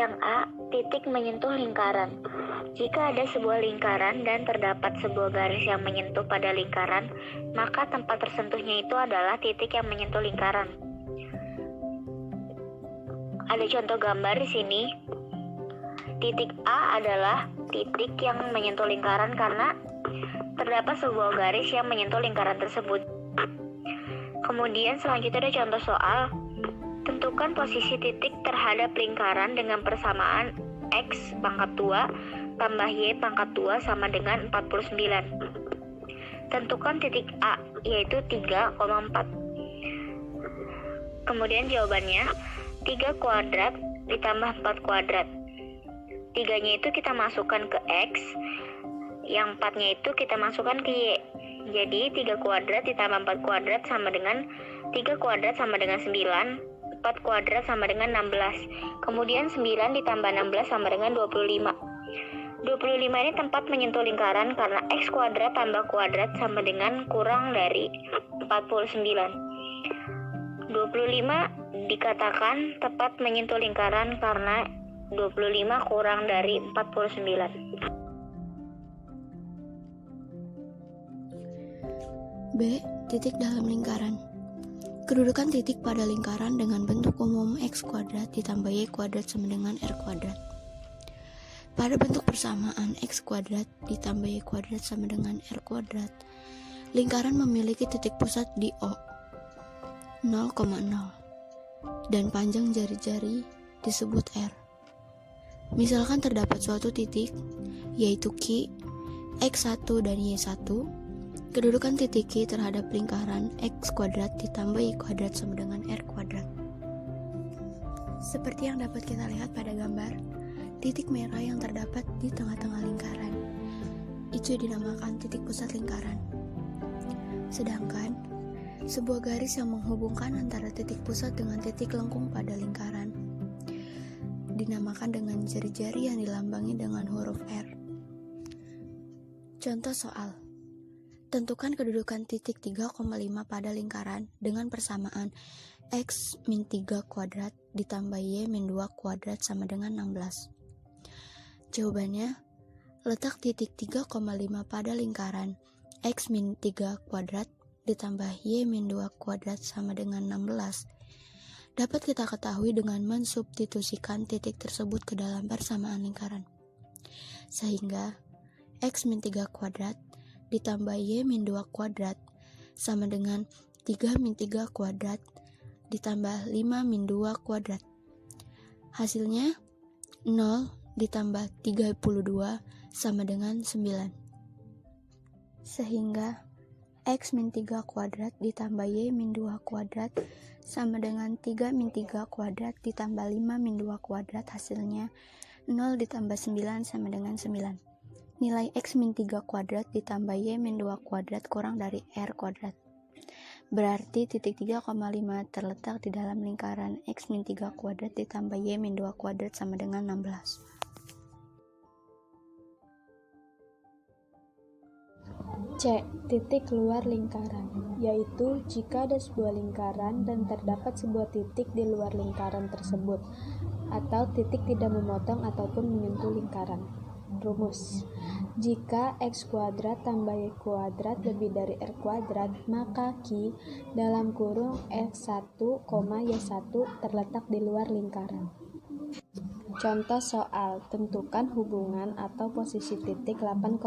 yang A, titik menyentuh lingkaran. Jika ada sebuah lingkaran dan terdapat sebuah garis yang menyentuh pada lingkaran, maka tempat tersentuhnya itu adalah titik yang menyentuh lingkaran. Ada contoh gambar di sini. Titik A adalah titik yang menyentuh lingkaran karena terdapat sebuah garis yang menyentuh lingkaran tersebut. Kemudian selanjutnya ada contoh soal. Tentukan posisi titik terhadap lingkaran dengan persamaan X pangkat 2 tambah Y pangkat 2 sama dengan 49. Tentukan titik A, yaitu 3,4. Kemudian jawabannya, 3 kuadrat ditambah 4 kuadrat. 3-nya itu kita masukkan ke X, yang 4-nya itu kita masukkan ke Y. Jadi 3 kuadrat ditambah 4 kuadrat sama dengan 3 kuadrat sama dengan 9. 4 kuadrat sama dengan 16. Kemudian 9 ditambah 16 sama dengan 25. 25 ini tempat menyentuh lingkaran karena X kuadrat tambah kuadrat sama dengan kurang dari 49. 25 dikatakan tepat menyentuh lingkaran karena 25 kurang dari 49. B. Titik dalam lingkaran. Kedudukan titik pada lingkaran dengan bentuk umum X kuadrat ditambah Y kuadrat sama dengan R kuadrat. Pada bentuk persamaan X kuadrat ditambah Y kuadrat sama dengan R kuadrat, lingkaran memiliki titik pusat di O 0,0 dan panjang jari-jari disebut R. Misalkan terdapat suatu titik, yaitu Q, X1 dan Y1, kedudukan titik Q terhadap lingkaran X kuadrat ditambah Y kuadrat sama dengan R kuadrat. Seperti yang dapat kita lihat pada gambar, titik merah yang terdapat di tengah-tengah lingkaran itu dinamakan titik pusat lingkaran. Sedangkan sebuah garis yang menghubungkan antara titik pusat dengan titik lengkung pada lingkaran dinamakan dengan jari-jari yang dilambangi dengan huruf R. Contoh soal. Tentukan kedudukan titik 3,5 pada lingkaran dengan persamaan X min 3 kuadrat ditambah Y min 2 kuadrat sama dengan 16. Jawabannya, letak titik 3,5 pada lingkaran X min 3 kuadrat ditambah Y min 2 kuadrat sama dengan 16 dapat kita ketahui dengan mensubstitusikan titik tersebut ke dalam persamaan lingkaran. Sehingga X min 3 kuadrat ditambah Y min 2 kuadrat sama dengan 3 min 3 kuadrat ditambah 5 min 2 kuadrat. Hasilnya 0 ditambah 32 sama dengan 9. Sehingga X min 3 kuadrat ditambah Y min 2 kuadrat sama dengan 3 min 3 kuadrat ditambah 5 min 2 kuadrat, hasilnya 0 ditambah 9 sama dengan 9. Nilai X min 3 kuadrat ditambah Y min 2 kuadrat kurang dari R kuadrat. Berarti titik 3,5 terletak di dalam lingkaran X min 3 kuadrat ditambah Y min 2 kuadrat sama dengan 16. C. Titik luar lingkaran, yaitu jika ada sebuah lingkaran dan terdapat sebuah titik di luar lingkaran tersebut, atau titik tidak memotong ataupun menyentuh lingkaran. Rumus. Jika X kuadrat tambah Y kuadrat lebih dari R kuadrat, maka Q dalam kurung X1, Y1 terletak di luar lingkaran. Contoh soal, tentukan hubungan atau posisi titik 8,4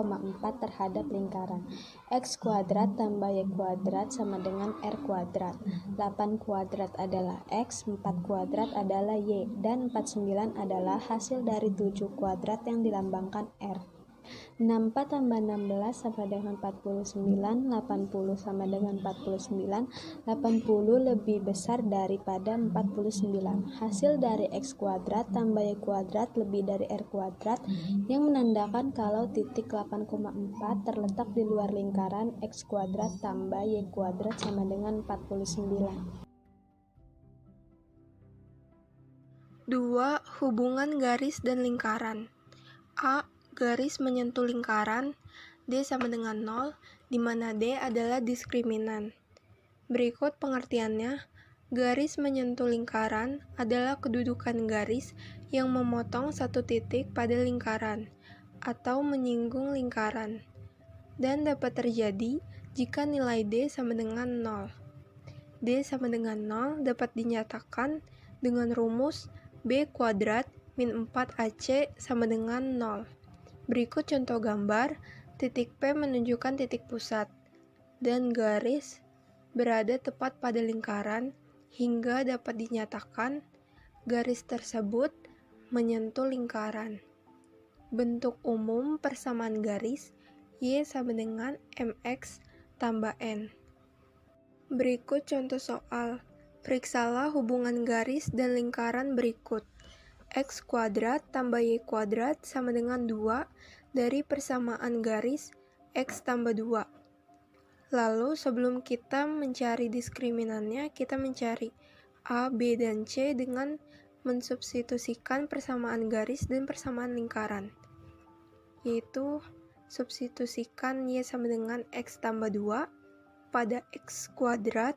terhadap lingkaran. X kuadrat tambah Y kuadrat sama dengan R kuadrat. 8 kuadrat adalah X, 4 kuadrat adalah Y, dan 49 adalah hasil dari 7 kuadrat yang dilambangkan R. 64 tambah 16 sama dengan 49, 80 sama dengan 49, 80 lebih besar daripada 49. Hasil dari X kuadrat tambah Y kuadrat lebih dari R kuadrat yang menandakan kalau titik 8,4 terletak di luar lingkaran X kuadrat tambah Y kuadrat sama dengan 49. 2. Hubungan garis dan lingkaran. A. Garis menyentuh lingkaran, D sama dengan 0, di mana D adalah diskriminan. Berikut pengertiannya. Garis menyentuh lingkaran adalah kedudukan garis yang memotong satu titik pada lingkaran atau menyinggung lingkaran, dan dapat terjadi jika nilai D sama dengan 0. D sama dengan 0 dapat dinyatakan dengan rumus B kuadrat min 4AC sama dengan 0. Berikut contoh gambar, titik P menunjukkan titik pusat, dan garis berada tepat pada lingkaran hingga dapat dinyatakan garis tersebut menyentuh lingkaran. Bentuk umum persamaan garis Y sama dengan MX tambah N. Berikut contoh soal. Periksalah hubungan garis dan lingkaran berikut. X kuadrat tambah Y kuadrat sama dengan 2 dari persamaan garis X tambah 2. Lalu sebelum kita mencari diskriminannya, kita mencari A, B, dan C dengan mensubstitusikan persamaan garis dan persamaan lingkaran, yaitu substitusikan Y sama dengan X tambah 2 pada X kuadrat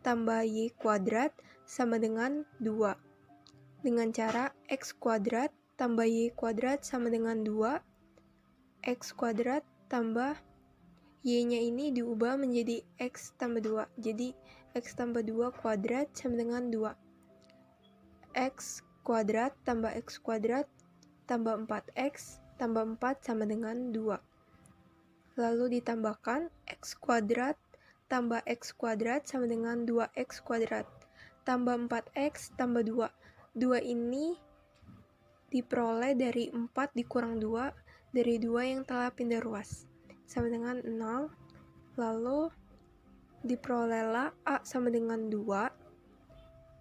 tambah Y kuadrat sama dengan 2, dengan cara X kuadrat tambah Y kuadrat sama dengan 2, X kuadrat tambah Y-nya ini diubah menjadi X tambah 2, jadi X tambah 2 kuadrat sama dengan 2. X kuadrat tambah X kuadrat tambah 4X tambah 4 sama dengan 2. Lalu ditambahkan X kuadrat tambah X kuadrat sama dengan 2X kuadrat tambah 4X tambah 2. 2 ini diperoleh dari 4 dikurang 2 dari 2 yang telah pindah ruas, sama dengan 0. Lalu diperolehlah A sama dengan 2,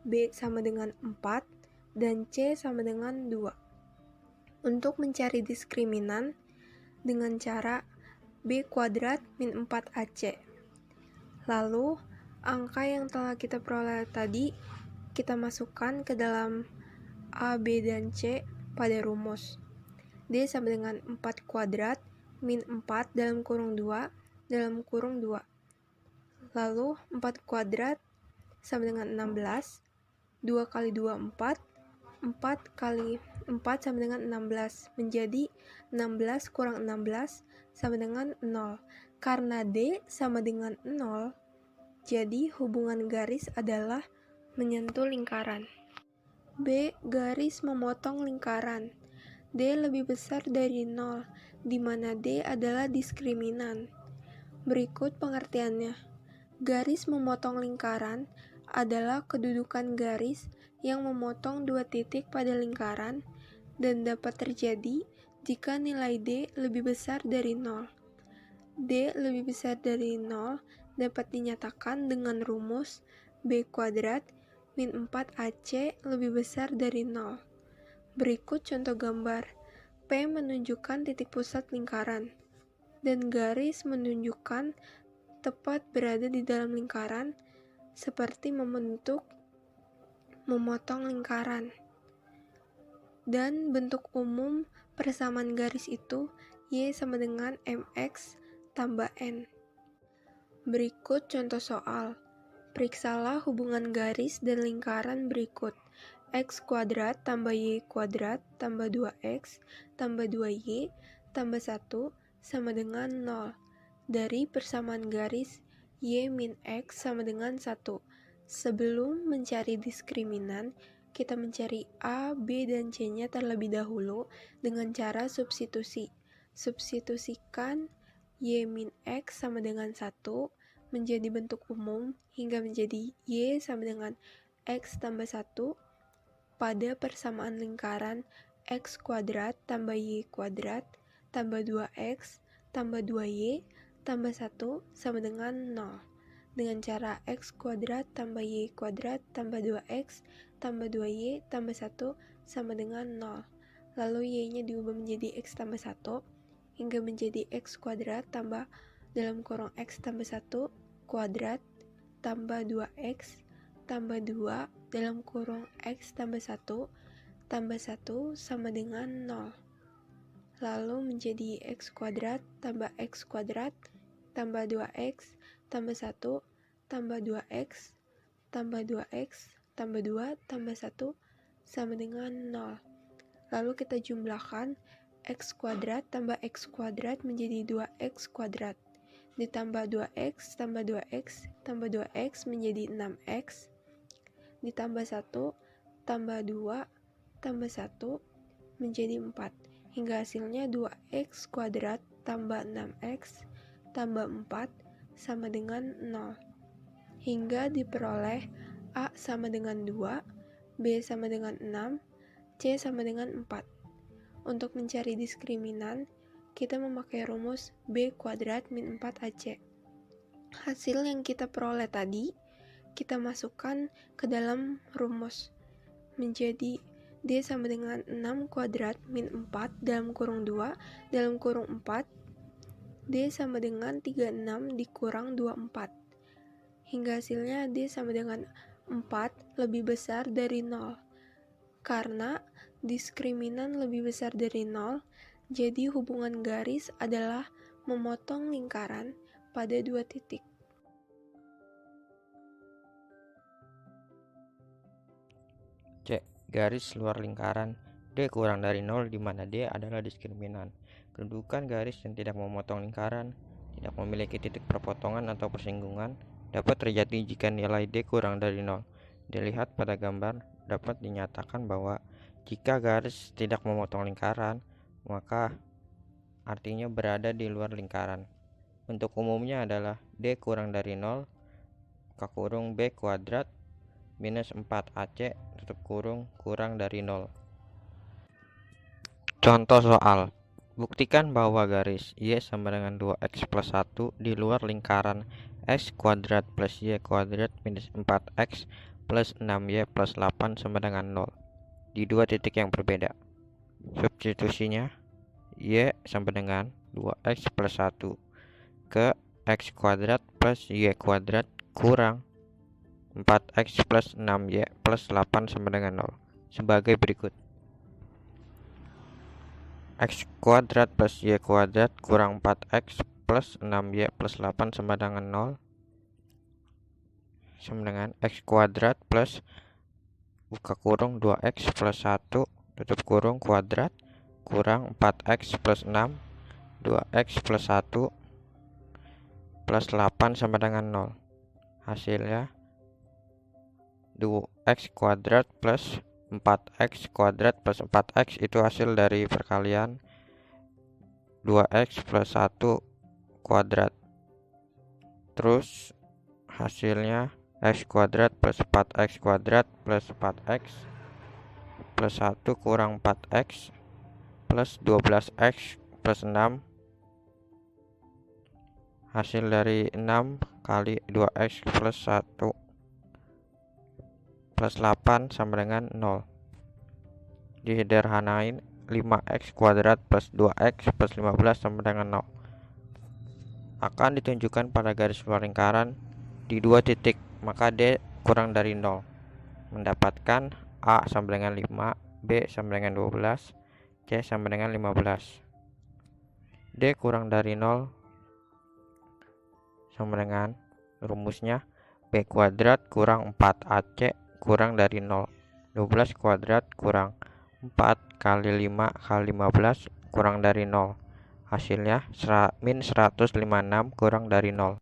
B sama dengan 4, dan C sama dengan 2. Untuk mencari diskriminan dengan cara B kuadrat min 4AC. Lalu, angka yang telah kita peroleh tadi, kita masukkan ke dalam A, B, dan C pada rumus. D sama dengan 4 kuadrat min 4 dalam kurung 2 dalam kurung 2. Lalu, 4 kuadrat sama dengan 16. 2 kali 2, 4. 4 kali 4 sama dengan 16. Menjadi 16 kurang 16 sama dengan 0. Karena D sama dengan 0, jadi hubungan garis adalah menyentuh lingkaran. B. Garis memotong lingkaran. D lebih besar dari 0, di mana D adalah diskriminan. Berikut pengertiannya. Garis memotong lingkaran adalah kedudukan garis yang memotong dua titik pada lingkaran dan dapat terjadi jika nilai D lebih besar dari 0. D lebih besar dari 0 dapat dinyatakan dengan rumus B kuadrat min 4AC lebih besar dari 0. Berikut contoh gambar. P menunjukkan titik pusat lingkaran, dan garis menunjukkan tepat berada di dalam lingkaran, seperti memotong lingkaran. Dan bentuk umum persamaan garis itu Y sama dengan MX tambah N. Berikut contoh soal. Periksalah hubungan garis dan lingkaran berikut. X kuadrat tambah Y kuadrat tambah 2X tambah 2Y tambah 1 sama dengan 0. Dari persamaan garis Y min X sama dengan 1. Sebelum mencari diskriminan, kita mencari A, B, dan C-nya terlebih dahulu dengan cara substitusi. Substitusikan Y min X sama dengan 1 menjadi bentuk umum hingga menjadi Y sama dengan X tambah 1 pada persamaan lingkaran X kuadrat tambah Y kuadrat tambah 2X tambah 2Y tambah 1 sama dengan 0. Dengan cara X kuadrat tambah Y kuadrat tambah 2X tambah 2Y tambah 1 sama dengan 0. Lalu Y-nya diubah menjadi X tambah 1 hingga menjadi X kuadrat tambah dalam kurung X tambah 1 kuadrat tambah 2X tambah 2 dalam kurung X tambah 1 tambah 1 sama dengan 0. Lalu menjadi X kuadrat tambah X kuadrat tambah 2X tambah 1 tambah 2X tambah 2X tambah 2 tambah 1 sama dengan 0. Lalu kita jumlahkan x kuadrat tambah x kuadrat menjadi 2x kuadrat. Ditambah 2x tambah 2x tambah 2x menjadi 6x. Ditambah 1 tambah 2 tambah 1 menjadi 4. Hingga hasilnya 2x kuadrat tambah 6x tambah 4 sama dengan 0. Hingga diperoleh A sama dengan 2, B sama dengan 6, C sama dengan 4. Untuk mencari diskriminan, kita memakai rumus B kuadrat min 4AC. Hasil yang kita peroleh tadi, kita masukkan ke dalam rumus. Menjadi D sama dengan 6 kuadrat min 4 dalam kurung 2 dalam kurung 4. D sama dengan 36 dikurang 24. Hingga hasilnya D sama dengan 4 lebih besar dari 0. Karena diskriminan lebih besar dari 0, jadi hubungan garis adalah memotong lingkaran pada 2 titik. C. Garis luar lingkaran D kurang dari 0 di mana D adalah diskriminan. Kedudukan garis yang tidak memotong lingkaran, tidak memiliki titik perpotongan atau persinggungan, dapat terjadi jika nilai D kurang dari 0. Dilihat pada gambar, dapat dinyatakan bahwa jika garis tidak memotong lingkaran, maka artinya berada di luar lingkaran. Bentuk umumnya adalah D kurang dari 0, buka kurung B kuadrat, minus 4AC, tutup kurung, kurang dari 0. Contoh soal. Buktikan bahwa garis Y sama dengan 2x plus 1 di luar lingkaran x kuadrat plus y kuadrat minus 4x plus 6y plus 8 sama dengan 0 di 2 titik yang berbeda. Substitusinya, y sama dengan 2x plus 1 ke x kuadrat plus y kuadrat kurang 4x plus 6y plus 8 sama dengan 0 sebagai berikut. X kuadrat plus y kuadrat kurang 4x plus 6y plus 8 sama dengan 0 sama dengan x kuadrat plus buka kurung 2x plus 1 tutup kurung kuadrat kurang 4x plus 6 2x plus 1 plus 8 sama dengan 0. Hasilnya 2x kuadrat plus 4x kuadrat plus 4x itu hasil dari perkalian 2x plus 1 kuadrat. Terus hasilnya x kuadrat plus 4x kuadrat plus 4x plus 1 kurang 4x plus 12x plus 6. Hasil dari 6 kali 2x plus 1 plus 8 sama dengan 0. Disederhanain 5x kuadrat plus 2x plus 15 sama dengan 0 akan ditunjukkan pada garis luar lingkaran di 2 titik, maka D kurang dari 0 mendapatkan A sama dengan 5, B sama dengan 12, C sama dengan 15. D kurang dari 0 sama dengan rumusnya B kuadrat kurang 4AC kurang dari 0. 12 kuadrat kurang 4 kali 5 kali 15 kurang dari 0. Hasilnya min 156 kurang dari 0.